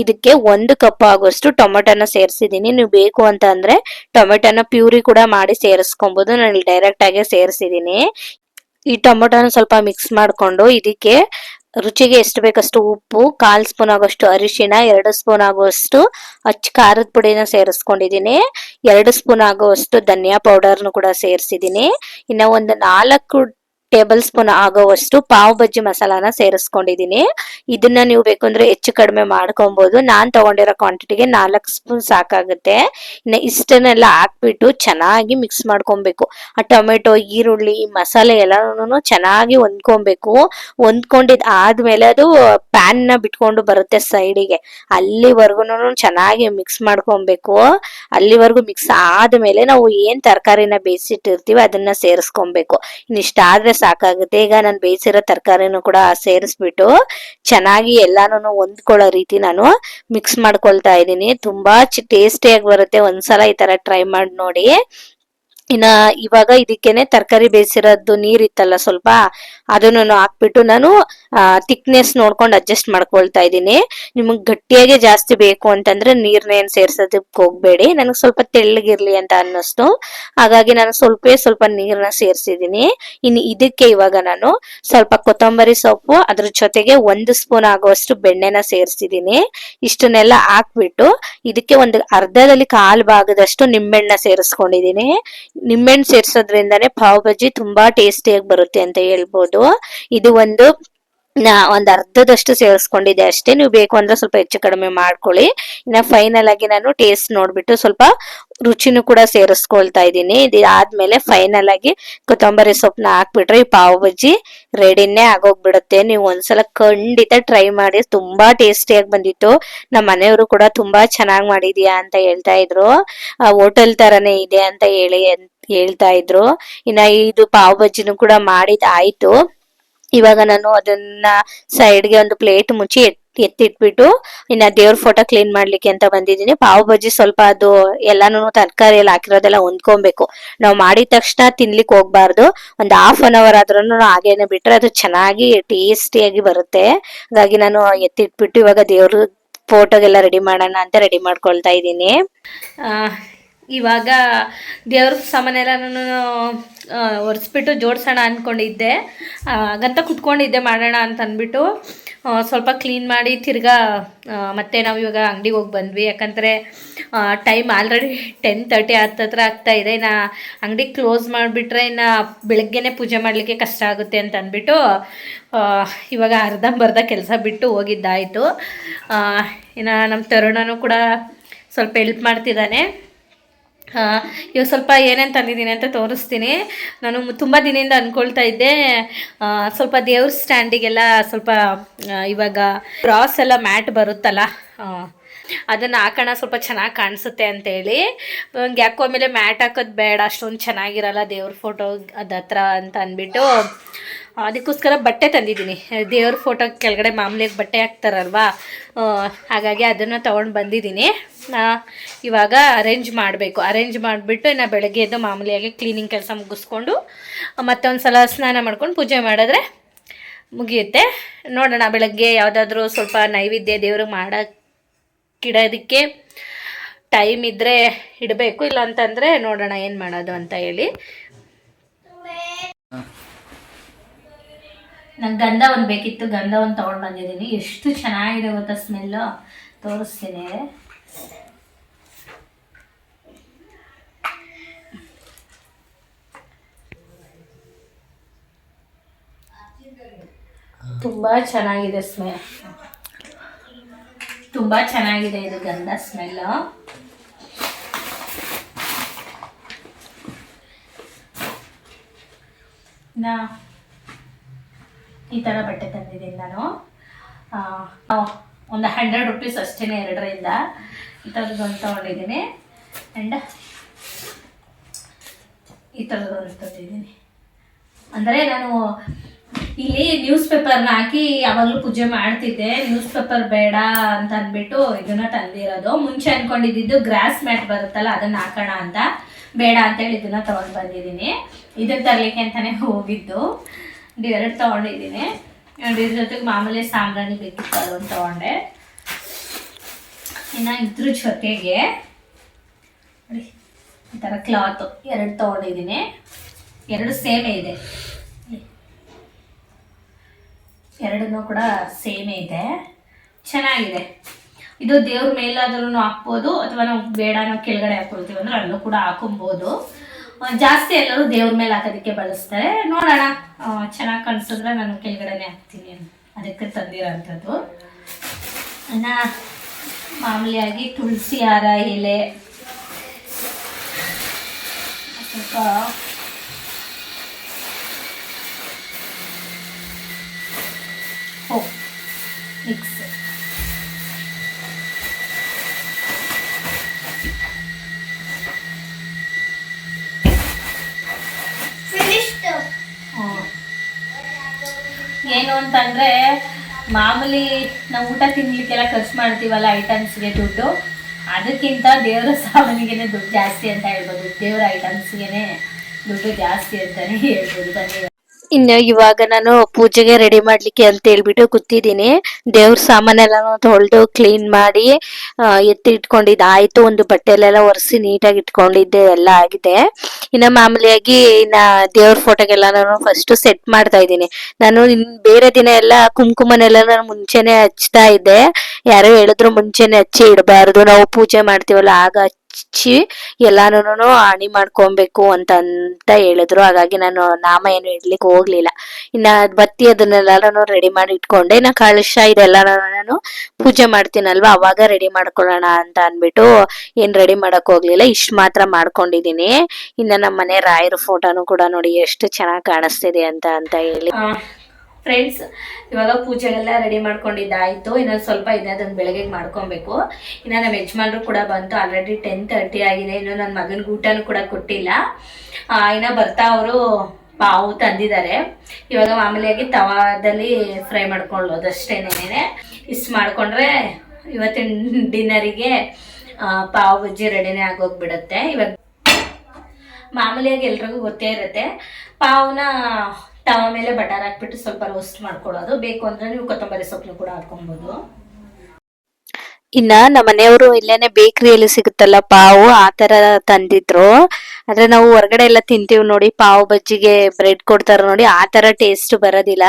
ಇದಕ್ಕೆ 1 ಕಪ್ ಆಗುವಷ್ಟು ಟೊಮೆಟೊನ ಸೇರಿಸಿದೀನಿ. ನೀವು ಬೇಕು ಅಂತ ಅಂದ್ರೆ ಟೊಮೆಟೊನ ಪ್ಯೂರಿ ಕೂಡ ಮಾಡಿ ಸೇರಿಸ್ಕೊಬಹುದು. ನಾನು ಡೈರೆಕ್ಟ್ ಆಗಿ ಸೇರಿಸಿದೀನಿ. ಈ ಟೊಮೆಟೊನ ಸ್ವಲ್ಪ ಮಿಕ್ಸ್ ಮಾಡ್ಕೊಂಡು ಇದಕ್ಕೆ ರುಚಿಗೆ ಎಷ್ಟು ಬೇಕಷ್ಟು ಉಪ್ಪು, 1/4 ಸ್ಪೂನ್ ಆಗುವಷ್ಟು ಅರಿಶಿಣ, 2 ಸ್ಪೂನ್ ಆಗುವಷ್ಟು ಖಾರದ ಪುಡಿನ ಸೇರಿಸ್ಕೊಂಡಿದೀನಿ. 2 ಸ್ಪೂನ್ ಆಗುವಷ್ಟು ಧನಿಯಾ ಪೌಡರ್ನು ಕೂಡ ಸೇರಿಸಿದೀನಿ. ಇನ್ನ ಒಂದು 4 ಟೇಬಲ್ ಸ್ಪೂನ್ ಆಗೋವಷ್ಟು ಪಾವ್ ಬಜ್ಜಿ ಮಸಾಲಾನ ಸೇರಿಸ್ಕೊಂಡಿದೀನಿ. ಇದನ್ನ ನೀವು ಬೇಕು ಅಂದ್ರೆ ಹೆಚ್ಚು ಕಡಿಮೆ ಮಾಡ್ಕೊಬಹುದು. ನಾನ್ ತಗೊಂಡಿರೋ ಕ್ವಾಂಟಿಟಿಗೆ 4 ಸ್ಪೂನ್ ಸಾಕಾಗುತ್ತೆ. ಇನ್ನು ಇಷ್ಟನ್ನೆಲ್ಲ ಹಾಕ್ಬಿಟ್ಟು ಚೆನ್ನಾಗಿ ಮಿಕ್ಸ್ ಮಾಡ್ಕೊಬೇಕು. ಆ ಟೊಮೆಟೊ, ಈರುಳ್ಳಿ, ಮಸಾಲೆ ಎಲ್ಲಾನು ಚೆನ್ನಾಗಿ ಹೊಂದ್ಕೊಬೇಕು. ಹೊಂದ್ಕೊಂಡಿದ್ ಆದ್ಮೇಲೆ ಅದು ಪ್ಯಾನ್ ನ ಬಿಟ್ಕೊಂಡು ಬರುತ್ತೆ ಸೈಡಿಗೆ, ಅಲ್ಲಿವರೆಗೂ ಚೆನ್ನಾಗಿ ಮಿಕ್ಸ್ ಮಾಡ್ಕೊಬೇಕು. ಅಲ್ಲಿವರೆಗೂ ಮಿಕ್ಸ್ ಆದ್ಮೇಲೆ ನಾವು ಏನ್ ತರಕಾರಿನ ಬೇಯಿಸಿಟ್ಟಿರ್ತೀವಿ ಅದನ್ನ ಸೇರಿಸ್ಕೊಬೇಕು. ಇಷ್ಟಾದ್ರೆ ಸಾಕಾಗುತ್ತೆ. ಈಗ ನಾನು ಬೇಯಿಸಿರೋ ತರಕಾರಿನೂ ಕೂಡ ಸೇರಿಸ್ಬಿಟ್ಟು ಚೆನ್ನಾಗಿ ಎಲ್ಲಾನು ಹೊಂದ್ಕೊಳ್ಳೋ ರೀತಿ ನಾನು ಮಿಕ್ಸ್ ಮಾಡ್ಕೊಳ್ತಾ ಇದ್ದೀನಿ. ತುಂಬಾ ಟೇಸ್ಟಿಯಾಗಿ ಬರುತ್ತೆ. ಒಂದ್ಸಲ ಈ ತರ ಟ್ರೈ ಮಾಡಿ ನೋಡಿ. ಇವಾಗ ಇದಕ್ಕೇನೆ ತರಕಾರಿ ಬೇಯಿಸಿರೋದು ನೀರಿತ್ತಲ್ಲ ಸ್ವಲ್ಪ, ಅದನ್ನು ಹಾಕ್ಬಿಟ್ಟು ನಾನು ಥಿಕ್ನೆಸ್ ನೋಡ್ಕೊಂಡು ಅಡ್ಜಸ್ಟ್ ಮಾಡ್ಕೊಳ್ತಾ ಇದ್ದೀನಿ. ನಿಮಗ್ ಗಟ್ಟಿಯಾಗೆ ಜಾಸ್ತಿ ಬೇಕು ಅಂತಂದ್ರೆ ನೀರ್ನೇನ್ ಸೇರ್ಸೋದಕ್ಕೆ ಹೋಗ್ಬೇಡಿ. ನನಗೆ ಸ್ವಲ್ಪ ತೆಳ್ಳಗಿರ್ಲಿ ಅಂತ ಅನ್ನಿಸ್ತು, ಹಾಗಾಗಿ ನಾನು ಸ್ವಲ್ಪ ನೀರ್ನ ಸೇರ್ಸಿದೀನಿ. ಇನ್ನು ಇದಕ್ಕೆ ಇವಾಗ ನಾನು ಸ್ವಲ್ಪ ಕೊತ್ತಂಬರಿ ಸೊಪ್ಪು, ಅದ್ರ ಜೊತೆಗೆ 1 ಸ್ಪೂನ್ ಆಗುವಷ್ಟು ಬೆಣ್ಣೆನ ಸೇರ್ಸಿದೀನಿ. ಇಷ್ಟನ್ನೆಲ್ಲ ಹಾಕ್ಬಿಟ್ಟು ಇದಕ್ಕೆ ಒಂದು ಅರ್ಧದಲ್ಲಿ 1/4 ಭಾಗದಷ್ಟು ನಿಂಬೆಹಣ್ಣ ಸೇರಿಸ್ಕೊಂಡಿದೀನಿ. ನಿಂಬೆಹಣ್ಣು ಸೇರ್ಸೋದ್ರಿಂದಾನೇ ಪಾವ್ ಬಜ್ಜಿ ತುಂಬಾ ಟೇಸ್ಟಿಯಾಗಿ ಬರುತ್ತೆ ಅಂತ ಹೇಳ್ಬೋದು. ಇದು ಒಂದು ಅರ್ಧದಷ್ಟು ಸೇರಿಸ್ಕೊಂಡಿದೆ ಅಷ್ಟೇ. ನೀವು ಬೇಕು ಅಂದ್ರೆ ಸ್ವಲ್ಪ ಹೆಚ್ಚು ಕಡಿಮೆ ಮಾಡ್ಕೊಳ್ಳಿ. ಇನ್ನ ಫೈನಲ್ ಆಗಿ ನಾನು ಟೇಸ್ಟ್ ನೋಡ್ಬಿಟ್ಟು ಸ್ವಲ್ಪ ರುಚಿನೂ ಕೂಡ ಸೇರಿಸ್ಕೊಳ್ತಾ ಇದ್ದೀನಿ. ಇದಾದ್ಮೇಲೆ ಫೈನಲ್ ಆಗಿ ಕೊತ್ತಂಬರಿ ಸೊಪ್ಪನ್ನ ಹಾಕ್ಬಿಟ್ರೆ ಈ ಪಾವ್ ಬಜ್ಜಿ ರೆಡಿನೇ ಆಗೋಗ್ಬಿಡುತ್ತೆ. ನೀವು ಒಂದ್ಸಲ ಖಂಡಿತ ಟ್ರೈ ಮಾಡಿ, ತುಂಬಾ ಟೇಸ್ಟಿಯಾಗಿ ಬಂದಿತ್ತು. ನಮ್ಮ ಮನೆಯವರು ಕೂಡ ತುಂಬಾ ಚೆನ್ನಾಗಿ ಮಾಡಿದ್ಯಾ ಅಂತ ಹೇಳ್ತಾ ಇದ್ರು. ಹೋಟೆಲ್ ತರನೇ ಇದೆ ಅಂತ ಹೇಳ್ತಾ ಇದ್ರು. ಇನ್ನ ಇದು ಪಾವ್ ಬಜ್ಜಿನೂ ಕೂಡ ಮಾಡಿದಾಯ್ತು. ಇವಾಗ ನಾನು ಅದನ್ನ ಸೈಡ್ಗೆ ಒಂದು ಪ್ಲೇಟ್ ಮುಚ್ಚಿ ಎತ್ತಿಟ್ಬಿಟ್ಟು ಇನ್ನ ದೇವ್ರ ಫೋಟೋ ಕ್ಲೀನ್ ಮಾಡ್ಲಿಕ್ಕೆ ಅಂತ ಬಂದಿದ್ದೀನಿ. ಪಾವ್ ಬಜ್ಜಿ ಸ್ವಲ್ಪ ಅದು ಎಲ್ಲಾನು ತರಕಾರಿ ಎಲ್ಲ ಹಾಕಿರೋದೆಲ್ಲ ಹೊಂದ್ಕೊಬೇಕು. ನಾವು ಮಾಡಿದ ತಕ್ಷಣ ತಿನ್ಲಿಕ್ಕೆ ಹೋಗ್ಬಾರ್ದು. ಒಂದು ½ ಆದ್ರೂ ಹಾಗೇನೆ ಬಿಟ್ರೆ ಅದು ಚೆನ್ನಾಗಿ ಟೇಸ್ಟಿಯಾಗಿ ಬರುತ್ತೆ. ಹಾಗಾಗಿ ನಾನು ಎತ್ತಿಟ್ಬಿಟ್ಟು ಇವಾಗ ದೇವ್ರ ಫೋಟೋಗೆಲ್ಲ ರೆಡಿ ಮಾಡೋಣ ಅಂತ ರೆಡಿ ಮಾಡ್ಕೊಳ್ತಾ ಇದ್ದೀನಿ. ಇವಾಗ ದೇವ್ರ ಸಾಮಾನೆಲ್ಲ ನಾನು ಒರೆಸ್ಬಿಟ್ಟು ಜೋಡಿಸೋಣ ಅಂದ್ಕೊಂಡಿದ್ದೆ. ಹಾಗಂತ ಕುತ್ಕೊಂಡಿದ್ದೆ ಮಾಡೋಣ ಅಂತ ಅಂದ್ಬಿಟ್ಟು ಸ್ವಲ್ಪ ಕ್ಲೀನ್ ಮಾಡಿ ತಿರ್ಗಾ ಮತ್ತೆ ನಾವು ಇವಾಗ ಅಂಗಡಿಗೆ ಹೋಗಿ ಬಂದ್ವಿ. ಯಾಕಂದರೆ ಟೈಮ್ ಆಲ್ರೆಡಿ 10:30 ಹತ್ತತ್ರ ಆಗ್ತಾಯಿದೆ. ಇನ್ನು ಅಂಗಡಿ ಕ್ಲೋಸ್ ಮಾಡಿಬಿಟ್ರೆ ಇನ್ನು ಬೆಳಗ್ಗೆನೇ ಪೂಜೆ ಮಾಡಲಿಕ್ಕೆ ಕಷ್ಟ ಆಗುತ್ತೆ ಅಂತ ಅಂದ್ಬಿಟ್ಟು ಇವಾಗ ಅರ್ಧಂಬರ್ಧ ಕೆಲಸ ಬಿಟ್ಟು ಹೋಗಿದ್ದಾಯಿತು. ಇನ್ನು ನಮ್ಮ ತರುಣನೂ ಕೂಡ ಸ್ವಲ್ಪ ಹೆಲ್ಪ್ ಮಾಡ್ತಿದ್ದಾನೆ. ಇವಾಗ ಸ್ವಲ್ಪ ಏನೇನು ತಂದಿದ್ದೀನಿ ಅಂತ ತೋರಿಸ್ತೀನಿ. ನಾನು ತುಂಬ ದಿನದಿಂದ ಅಂದ್ಕೊಳ್ತಾ ಇದ್ದೆ ಸ್ವಲ್ಪ ದೇವ್ರ ಸ್ಟ್ಯಾಂಡಿಗೆಲ್ಲ ಸ್ವಲ್ಪ ಇವಾಗ ಕ್ರಾಸ್ ಎಲ್ಲ ಮ್ಯಾಟ್ ಬರುತ್ತಲ್ಲ, ಅದನ್ನು ಹಾಕೋಣ ಸ್ವಲ್ಪ ಚೆನ್ನಾಗಿ ಕಾಣಿಸುತ್ತೆ ಅಂತೇಳಿ. ಯಾಕೋ ಆಮೇಲೆ ಮ್ಯಾಟ್ ಹಾಕೋದು ಬೇಡ, ಅಷ್ಟೊಂದು ಚೆನ್ನಾಗಿರಲ್ಲ ದೇವ್ರ ಫೋಟೋ ಅದು ಹತ್ರ ಅಂತ ಅಂದ್ಬಿಟ್ಟು ಅದಕ್ಕೋಸ್ಕರ ಬಟ್ಟೆ ತಂದಿದ್ದೀನಿ. ದೇವ್ರ ಫೋಟೋ ಕೆಳಗಡೆ ಮಾಮೂಲಿಯಾಗಿ ಬಟ್ಟೆ ಹಾಕ್ತಾರಲ್ವಾ, ಹಾಗಾಗಿ ಅದನ್ನು ತೊಗೊಂಡು ಬಂದಿದ್ದೀನಿ. ಇವಾಗ ಅರೇಂಜ್ ಮಾಡಿಬಿಟ್ಟು ಇನ್ನು ಬೆಳಗ್ಗೆ ಎದ್ದು ಮಾಮೂಲಿಯಾಗಿ ಕ್ಲೀನಿಂಗ್ ಕೆಲಸ ಮುಗಿಸ್ಕೊಂಡು ಮತ್ತೊಂದು ಸಲ ಸ್ನಾನ ಮಾಡ್ಕೊಂಡು ಪೂಜೆ ಮಾಡಿದ್ರೆ ಮುಗಿಯುತ್ತೆ. ನೋಡೋಣ ಬೆಳಗ್ಗೆ ಯಾವುದಾದ್ರೂ ಸ್ವಲ್ಪ ನೈವೇದ್ಯ ದೇವ್ರಿಗೆ ಮಾಡೋಕ್ಕಿಡೋದಕ್ಕೆ ಟೈಮ್ ಇದ್ದರೆ ಇಡಬೇಕು, ಇಲ್ಲ ಅಂತಂದರೆ ನೋಡೋಣ ಏನು ಮಾಡೋದು ಅಂತ ಹೇಳಿ. ನಂಗೆ ಗಂಧ ಒಂದು ಬೇಕಿತ್ತು, ಗಂಧ ಒಂದು ತೊಗೊಂಡು ಬಂದಿದ್ದೀನಿ. ಎಷ್ಟು ಚೆನ್ನಾಗಿದೆ ಗೊತ್ತಾ ಸ್ಮೆಲ್ಲು, ತೋರಿಸ್ತೀನಿ. ತುಂಬ ಚೆನ್ನಾಗಿದೆ ಸ್ಮೆಲ್, ತುಂಬ ಚೆನ್ನಾಗಿದೆ ಇದು ಗಂಧ ಸ್ಮೆಲ್ಲು. ಈ ಥರ ಬಟ್ಟೆ ತಂದಿದ್ದೀನಿ ನಾನು. ಒಂದು 100 ರೂಪೀಸ್ ಅಷ್ಟೇ, 2ರಿಂದ ಈ ಥರದ್ದೊಂದು ತೊಗೊಂಡಿದ್ದೀನಿ. ಆ್ಯಂಡ್ ಈ ಥರದ್ದೊಂದು ತಂದಿದ್ದೀನಿ. ಅಂದರೆ ನಾನು ಇಲ್ಲಿ ನ್ಯೂಸ್ ಪೇಪರ್ನ ಹಾಕಿ ಯಾವಾಗಲೂ ಪೂಜೆ ಮಾಡ್ತಿದ್ದೆ. ನ್ಯೂಸ್ ಪೇಪರ್ ಬೇಡ ಅಂತ ಅಂದ್ಬಿಟ್ಟು ಇದನ್ನು ತಂದಿರೋದು. ಮುಂಚೆ ಅಂದ್ಕೊಂಡಿದ್ದು ಗ್ರಾಸ್ ಮ್ಯಾಟ್ ಬರುತ್ತಲ್ಲ ಅದನ್ನು ಹಾಕೋಣ ಅಂತ, ಬೇಡ ಅಂತೇಳಿ ಇದನ್ನು ತೊಗೊಂಡು ಬಂದಿದ್ದೀನಿ. ಇದನ್ನು ತರಲಿಕ್ಕೆ ಅಂತಲೇ ಹೋಗಿದ್ದು. 2 ತೊಗೊಂಡಿದ್ದೀನಿ. ಇದ್ರ ಜೊತೆಗೆ ಮಾಮೂಲಿ ಸಾಂಬ್ರಾಣಿ ಬೇಕಿತ್ತು, ಅದೊಂದು ತೊಗೊಂಡೆ. ಇನ್ನು ಇದ್ರ ಜೊತೆಗೆ ನೋಡಿ ಈ ಥರ ಕ್ಲಾತು 2 ತೊಗೊಂಡಿದ್ದೀನಿ. 2 ಸೇಮೇ ಇದೆ, 2 ಕೂಡ ಸೇಮೇ ಇದೆ, ಚೆನ್ನಾಗಿದೆ. ಇದು ದೇವ್ರ ಮೇಲಾದ್ರೂ ಹಾಕ್ಬೋದು, ಅಥವಾ ನಾವು ಬೇಡ ನಾವು ಕೆಳಗಡೆ ಹಾಕ್ಕೊಳ್ತೀವಿ ಅಂದರೆ ಅಲ್ಲೂ ಕೂಡ ಹಾಕೊಬೋದು. ಜಾಸ್ತಿ ಎಲ್ಲರೂ ದೇವ್ರ ಮೇಲೆ ಹಾಕೋದಕ್ಕೆ ಬಳಸ್ತಾರೆ. ನೋಡೋಣ ಚೆನ್ನಾಗಿ ಕಾಣಿಸಿದ್ರೆ ನಾನು ಕೆಳಗಡೆನೆ ಹಾಕ್ತೀನಿ, ಅದಕ್ಕೆ ತಂದಿರೋಂಥದ್ದು. ಇನ್ನು ಮಾಮೂಲಿಯಾಗಿ ತುಳಸಿ ಹಾರ ಎಲೆ, ಸ್ವಲ್ಪ ಮಿಕ್ಸ್, ಏನು ಅಂತಂದ್ರೆ ಮಾಮೂಲಿ ನಾವು ಊಟ ತಿನ್ಲಿಕ್ಕೆಲ್ಲ ಖರ್ಚು ಮಾಡ್ತೀವಲ್ಲ ಐಟಮ್ಸ್ಗೆ ದುಡ್ಡು, ಅದಕ್ಕಿಂತ ದೇವರ ಸಾಮಾನಿಗೆನೆ ದುಡ್ಡು ಜಾಸ್ತಿ ಅಂತ ಹೇಳ್ಬೋದು. ದೇವರ ಐಟಮ್ಸ್ಗೆನೆ ದುಡ್ಡು ಜಾಸ್ತಿ ಅಂತಾನೆ ಹೇಳ್ಬೋದು. ಬನ್ನಿ ಇನ್ನು ಇವಾಗ ನಾನು ಪೂಜೆಗೆ ರೆಡಿ ಮಾಡ್ಲಿಕ್ಕೆ ಅಂತ ಹೇಳ್ಬಿಟ್ಟು ಕೂತಿದ್ದೀನಿ. ದೇವ್ರ ಸಾಮಾನೆಲ್ಲ ತೊಳೆದು ಕ್ಲೀನ್ ಮಾಡಿ ಎತ್ತಿಟ್ಕೊಂಡಿದ್ದೆ ಆಯ್ತು. ಒಂದು ಬಟ್ಟೆಲೆಲ್ಲ ಒರೆಸಿ ನೀಟಾಗಿ ಇಟ್ಕೊಂಡಿದ್ದೆ, ಎಲ್ಲ ಆಗಿದೆ. ಇನ್ನ ಮಾಮೂಲಿಯಾಗಿ ಇನ್ನ ದೇವ್ರ ಫೋಟೋಗೆಲ್ಲ ನಾನು ಫಸ್ಟ್ ಸೆಟ್ ಮಾಡ್ತಾ ಇದ್ದೀನಿ. ನಾನು ಬೇರೆ ದಿನ ಎಲ್ಲ ಕುಂಕುಮನೆಲ್ಲ ನಾನು ಮುಂಚೆನೆ ಹಚ್ತಾ ಇದ್ದೆ. ಯಾರೋ ಹೇಳಿದ್ರು ಮುಂಚೆನೆ ಹಚ್ಚಿ ಇಡಬಾರ್ದು, ನಾವು ಪೂಜೆ ಮಾಡ್ತೀವಲ್ಲ ಆಗ ಹಚ್ಚಿ ಎಲ್ಲಾನು ಆಣಿ ಮಾಡ್ಕೊಬೇಕು ಅಂತ ಹೇಳಿದ್ರು. ಹಾಗಾಗಿ ನಾನು ನಾಮ ಏನು ಇಡ್ಲಿಕ್ಕೆ ಹೋಗ್ಲಿಲ್ಲ. ಇನ್ನ ಬತ್ತಿ ಅದನ್ನೆಲ್ಲ ರೆಡಿ ಮಾಡಿ ಇಟ್ಕೊಂಡೆ. ಇನ್ನ ಕಳಶ ಇದೆಲ್ಲ ನಾನು ಪೂಜೆ ಮಾಡ್ತೀನಲ್ವಾ ಅವಾಗ ರೆಡಿ ಮಾಡ್ಕೊಳ್ಳೋಣ ಅಂತ ಅನ್ಬಿಟ್ಟು ಏನ್ ರೆಡಿ ಮಾಡಕ್ ಹೋಗ್ಲಿಲ್ಲ. ಇಷ್ಟ ಮಾತ್ರ ಮಾಡ್ಕೊಂಡಿದೀನಿ. ಇನ್ನ ನಮ್ಮ ಮನೆ ರಾಯರ ಫೋಟೋನು ಕೂಡ ನೋಡಿ ಎಷ್ಟು ಚೆನ್ನಾಗಿ ಕಾಣಿಸ್ತಿದೆ ಅಂತ ಹೇಳಿ. ಫ್ರೆಂಡ್ಸ್, ಇವಾಗ ಪೂಜೆಗೆಲ್ಲ ರೆಡಿ ಮಾಡ್ಕೊಂಡಿದ್ದಾಯ್ತು. ಇನ್ನೊಂದು ಸ್ವಲ್ಪ ಇದೆ, ಅದನ್ನ ಬೆಳಗ್ಗೆ ಮಾಡ್ಕೊಬೇಕು. ಇನ್ನು ನಮ್ಮ ಯಜಮಾನ್ರು ಕೂಡ ಬಂತು. ಆಲ್ರೆಡಿ 10:30 ಆಗಿದೆ. ಇನ್ನು ನನ್ನ ಮಗನಿಗೆ ಊಟನೂ ಕೂಡ ಕೊಟ್ಟಿಲ್ಲ. ಇನ್ನು ಬರ್ತಾ ಅವರು ಪಾವು ತಂದಿದ್ದಾರೆ. ಇವಾಗ ಮಾಮೂಲಿಯಾಗಿ ತವಾದಲ್ಲಿ ಫ್ರೈ ಮಾಡ್ಕೊಳ್ಳೋದು ಅಷ್ಟೇನೇನೆ. ಇಷ್ಟು ಮಾಡ್ಕೊಂಡ್ರೆ ಇವತ್ತಿನ ಡಿನ್ನರಿಗೆ ಪಾವ್ ಬಜ್ಜಿ ರೆಡಿನೇ ಆಗೋಗ್ಬಿಡುತ್ತೆ. ಇವಾಗ ಮಾಮೂಲಿಯಾಗಿ ಎಲ್ರಿಗೂ ಗೊತ್ತೇ ಇರುತ್ತೆ, ಪಾವ್ನ ತವ ಮೇಲೆ ಬಟರ್ ಹಾಕ್ಬಿಟ್ಟು ಸ್ವಲ್ಪ ರೋಸ್ಟ್ ಮಾಡ್ಕೊಳ್ಳೋದು. ಬೇಕು ಅಂದ್ರೆ ನೀವು ಕೊತ್ತಂಬರಿ ಸೊಪ್ಪನ್ನು ಕೂಡ ಹಾಕೊಬಹುದು. ಇನ್ನ ನಮ್ಮ ಮನೆಯವರು ಇಲ್ಲೇನೆ ಬೇಕರಿಯಲ್ಲಿ ಸಿಗುತ್ತಲ್ಲ ಪಾವು, ಆ ತರ ತಂದಿದ್ರು. ಆದ್ರೆ ನಾವು ಹೊರಗಡೆ ಎಲ್ಲ ತಿಂತೀವಿ ನೋಡಿ, ಪಾವ್ ಬಜ್ಜಿಗೆ ಬ್ರೆಡ್ ಕೊಡ್ತಾರ ನೋಡಿ, ಆ ತರ ಟೇಸ್ಟ್ ಬರೋದಿಲ್ಲ.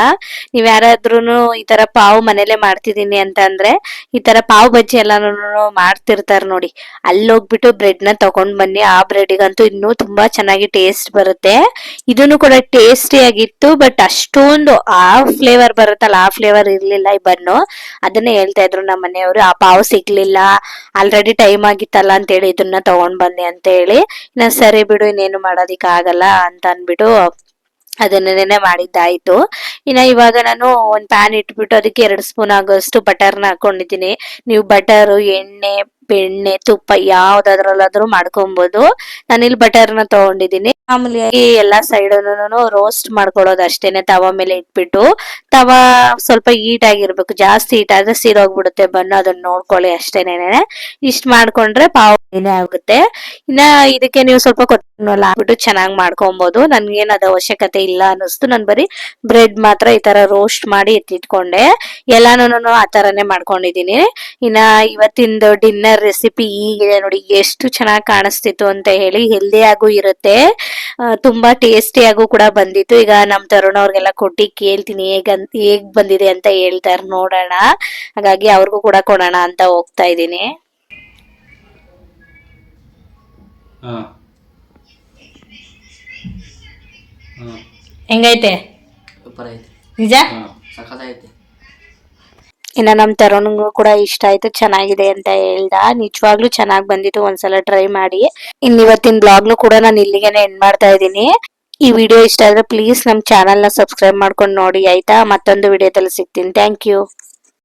ನೀವ್ ಯಾರಾದ್ರೂ ಈ ತರ ಪಾವ್ ಮನೇಲೆ ಮಾಡ್ತಿದೀನಿ ಅಂತ ಅಂದ್ರೆ ಈ ತರ ಪಾವ್ ಬಜ್ಜಿ ಎಲ್ಲಾನು ಮಾಡ್ತಿರ್ತಾರ ನೋಡಿ, ಅಲ್ಲಿ ಹೋಗ್ಬಿಟ್ಟು ಬ್ರೆಡ್ ನ ತಗೊಂಡ್ ಬನ್ನಿ. ಆ ಬ್ರೆಡ್ಗಂತೂ ಇನ್ನೂ ತುಂಬಾ ಚೆನ್ನಾಗಿ ಟೇಸ್ಟ್ ಬರುತ್ತೆ. ಇದನ್ನು ಕೂಡ ಟೇಸ್ಟಿ ಆಗಿತ್ತು, ಬಟ್ ಅಷ್ಟೊಂದು ಆ ಫ್ಲೇವರ್ ಬರುತ್ತಲ್ಲ ಆ ಫ್ಲೇವರ್ ಇರ್ಲಿಲ್ಲ ಈ ಬನ್ನು. ಅದನ್ನೇ ಹೇಳ್ತಾ ಇದ್ರು ನಮ್ಮ ಮನೆಯವರು. ಆ ಪಾವ್ ಸಿಗ್ಲಿಲ್ಲ, ಆಲ್ರೆಡಿ ಟೈಮ್ ಆಗಿತ್ತಲ್ಲ ಅಂತ ಹೇಳಿ ಇದನ್ನ ತಗೊಂಡ್ ಬನ್ನಿ ಅಂತ ಹೇಳಿ. ಇನ್ನ ಸರಿ ಬಿಡು, ಇನ್ನೇನು ಮಾಡೋದಿಕ್ ಆಗಲ್ಲ ಅಂತ ಅನ್ಬಿಟ್ಟು ಅದನ್ನೇನೆ ಮಾಡಿದ್ದಾಯ್ತು. ಇನ್ನ ಇವಾಗ ನಾನು ಒಂದ್ ಪ್ಯಾನ್ ಇಟ್ಬಿಟ್ಟು ಅದಕ್ಕೆ 2 ಸ್ಪೂನ್ ಆಗೋಷ್ಟು ಬಟರ್ನ ಹಾಕೊಂಡಿದ್ದೀನಿ. ನೀವು ಬಟರ್, ಎಣ್ಣೆ, ಬೆಣ್ಣೆ, ತುಪ್ಪ ಯಾವ್ದಾದ್ರಲ್ಲಾದ್ರೂ ಮಾಡ್ಕೊಬಹುದು. ನಾನಿಲ್ಲಿ ಬಟರ್ನ ತಗೊಂಡಿದ್ದೀನಿ. ಮಾಮೂಲಿಯಾಗಿ ಎಲ್ಲಾ ಸೈಡ್ ರೋಸ್ಟ್ ಮಾಡ್ಕೊಳ್ಳೋದು ಅಷ್ಟೇನೆ. ತವ ಮೇಲೆ ಇಟ್ಬಿಟ್ಟು, ತವ ಸ್ವಲ್ಪ ಹೀಟ್ ಆಗಿರ್ಬೇಕು, ಜಾಸ್ತಿ ಹೀಟ್ ಆದ್ರೆ ಸೀದೋಗ್ಬಿಡುತ್ತೆ ಬನ್ನು, ಅದನ್ನ ನೋಡ್ಕೊಳ್ಳಿ ಅಷ್ಟೇನೆ. ಇಷ್ಟ ಮಾಡ್ಕೊಂಡ್ರೆ ಪಾವ್ ಏನೇ ಆಗುತ್ತೆ. ಇನ್ನ ಇದಕ್ಕೆ ನೀವು ಸ್ವಲ್ಪ ಕೊತ್ತಂಬರಿ ಹಾಕ್ಬಿಟ್ಟು ಚೆನ್ನಾಗಿ ಮಾಡ್ಕೊಬಹುದು. ನನ್ಗೇನ್ ಅದ ಅವಶ್ಯಕತೆ ಇಲ್ಲ ಅನ್ನಿಸ್ತು. ನಾನು ಬರೀ ಬ್ರೆಡ್ ಮಾತ್ರ ಈ ತರ ರೋಸ್ಟ್ ಮಾಡಿ ಎತ್ತಿಟ್ಕೊಂಡೆ. ಎಲ್ಲಾನು ಆ ತರನೇ ಮಾಡ್ಕೊಂಡಿದೀನಿ. ಇನ್ನ ಇವತ್ತಿಂದು ಡಿನ್ನರ್ ರೆಸಿಪಿ ಹೀಗಿದೆ ನೋಡಿ, ಎಷ್ಟು ಚೆನ್ನಾಗಿ ಕಾಣಿಸ್ತಿತ್ತು ಅಂತ ಹೇಳಿ. ಹೆಲ್ದಿಯಾಗೂ ಇರುತ್ತೆ, ತುಂಬಾ ಟೇಸ್ಟಿಯಾಗೂ ಕೂಡ ಬಂದಿತ್ತು. ಈಗ ನಮ್ ತರುಣ ಅವ್ರಿಗೆಲ್ಲ ಕೊಟ್ಟಿ ಕೇಳ್ತೀನಿ ಹೇಗ್ ಬಂದಿದೆ ಅಂತ ಹೇಳ್ತಾರೆ, ನೋಡೋಣ. ಹಾಗಾಗಿ ಅವ್ರಿಗೂ ಕೂಡ ಕೊಡೋಣ ಅಂತ ಹೋಗ್ತಾ ಇದೀನಿ. ಹೆಂಗೈತೆ? ನಿಜ ಇನ್ನ ನಮ್ ತರುಣ್ಗೂ ಕೂಡ ಇಷ್ಟ ಆಯ್ತು, ಚೆನ್ನಾಗಿದೆ ಅಂತ ಹೇಳ್ದ. ನಿಜವಾಗ್ಲೂ ಚೆನ್ನಾಗಿ ಬಂದಿತ್ತು, ಒಂದ್ಸಲ ಟ್ರೈ ಮಾಡಿ. ಇವತ್ತಿನ ಬ್ಲಾಗ್ನು ಕೂಡ ನಾನು ಇಲ್ಲಿಗೆನೆ ಎಂಡ್ ಮಾಡ್ತಾ ಇದ್ದೀನಿ. ಈ ವಿಡಿಯೋ ಇಷ್ಟ ಆದ್ರೆ ಪ್ಲೀಸ್ ನಮ್ ಚಾನೆಲ್ ನ ಸಬ್ಸ್ಕ್ರೈಬ್ ಮಾಡ್ಕೊಂಡು ನೋಡಿ ಆಯ್ತಾ. ಮತ್ತೊಂದು ವಿಡಿಯೋದಲ್ಲಿ ಸಿಗ್ತೀನಿ. Thank you.